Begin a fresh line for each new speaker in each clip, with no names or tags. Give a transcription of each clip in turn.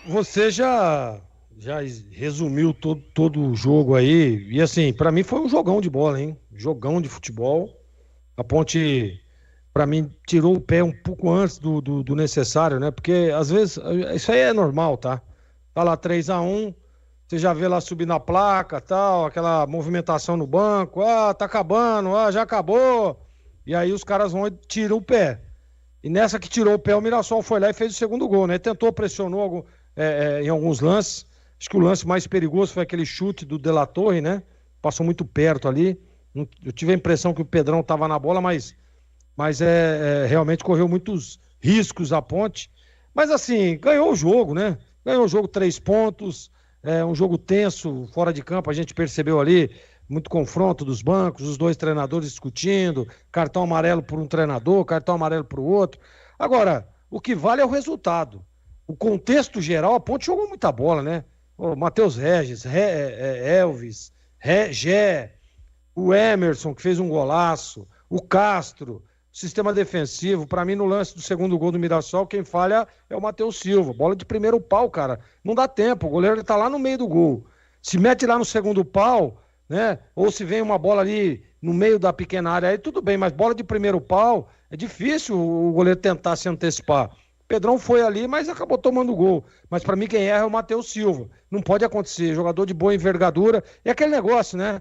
Você já resumiu todo o jogo aí. E assim, pra mim foi um jogão de bola, hein? Jogão de futebol. A Ponte, pra mim, tirou o pé um pouco antes do necessário, né? Porque às vezes isso aí é normal, tá? Tá lá 3-1, você já vê lá subir na placa, tal, aquela movimentação no banco. Ah, tá acabando, já acabou. E aí os caras vão e tiram o pé. E nessa que tirou o pé, o Mirassol foi lá e fez o segundo gol, né? Tentou, pressionou em alguns lances. Acho que o lance mais perigoso foi aquele chute do De La Torre, né? Passou muito perto ali. Eu tive a impressão que o Pedrão estava na bola, mas realmente correu muitos riscos a Ponte. Mas assim, ganhou o jogo, né? Ganhou o jogo 3 pontos. Um jogo tenso, fora de campo, a gente percebeu ali muito confronto dos bancos, os dois treinadores discutindo, cartão amarelo por um treinador, cartão amarelo para o outro. Agora, o que vale é o resultado. O contexto geral, a Ponte jogou muita bola, né? O Matheus Regis, Elvis, Gé, o Emerson, que fez um golaço, o Castro, sistema defensivo. Para mim, no lance do segundo gol do Mirassol, quem falha é o Matheus Silva. Bola de primeiro pau, cara. Não dá tempo. O goleiro tá lá no meio do gol. Se mete lá no segundo pau, né? Ou se vem uma bola ali no meio da pequena área, aí tudo bem, mas bola de primeiro pau, é difícil o goleiro tentar se antecipar. O Pedrão foi ali, mas acabou tomando gol. Mas para mim quem erra é o Matheus Silva. Não pode acontecer. Jogador de boa envergadura. É aquele negócio, né?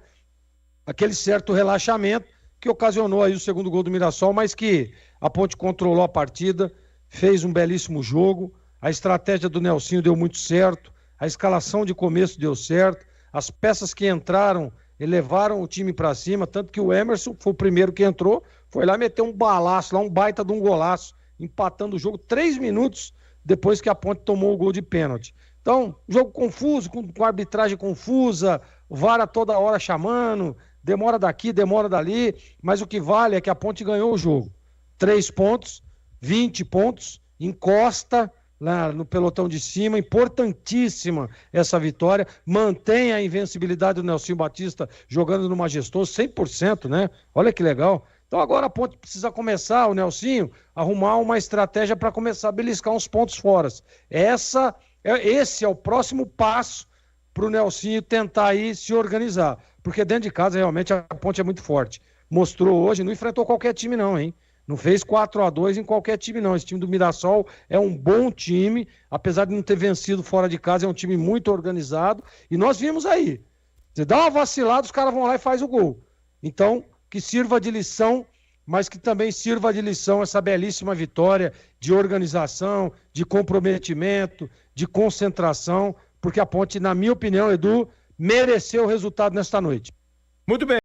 Aquele certo relaxamento que ocasionou aí o segundo gol do Mirassol, mas que a Ponte controlou a partida, fez um belíssimo jogo, a estratégia do Nelsinho deu muito certo, a escalação de começo deu certo, as peças que entraram levaram o time para cima, tanto que o Emerson foi o primeiro que entrou, foi lá meter um balaço, lá um baita de um golaço, empatando o jogo 3 minutos depois que a Ponte tomou o gol de pênalti. Então, jogo confuso, com arbitragem confusa, o VAR a toda hora chamando, demora daqui, demora dali, mas o que vale é que a Ponte ganhou o jogo. 3 pontos, 20 pontos, encosta lá no pelotão de cima, importantíssima essa vitória, mantém a invencibilidade do Nelsinho Batista jogando no Majestoso, 100%, né? Olha que legal. Então agora a Ponte precisa começar, o Nelsinho, arrumar uma estratégia para começar a beliscar uns pontos fora. Esse é o próximo passo para o Nelsinho tentar aí se organizar. Porque dentro de casa, realmente, a Ponte é muito forte. Mostrou hoje, não enfrentou qualquer time não, hein? Não fez 4-2 em qualquer time não. Esse time do Mirassol é um bom time, apesar de não ter vencido fora de casa, é um time muito organizado. E nós vimos aí. Você dá uma vacilada, os caras vão lá e faz o gol. Então, que sirva de lição, mas que também sirva de lição essa belíssima vitória de organização, de comprometimento, de concentração, porque a Ponte, na minha opinião, Edu, mereceu o resultado nesta noite.
Muito bem.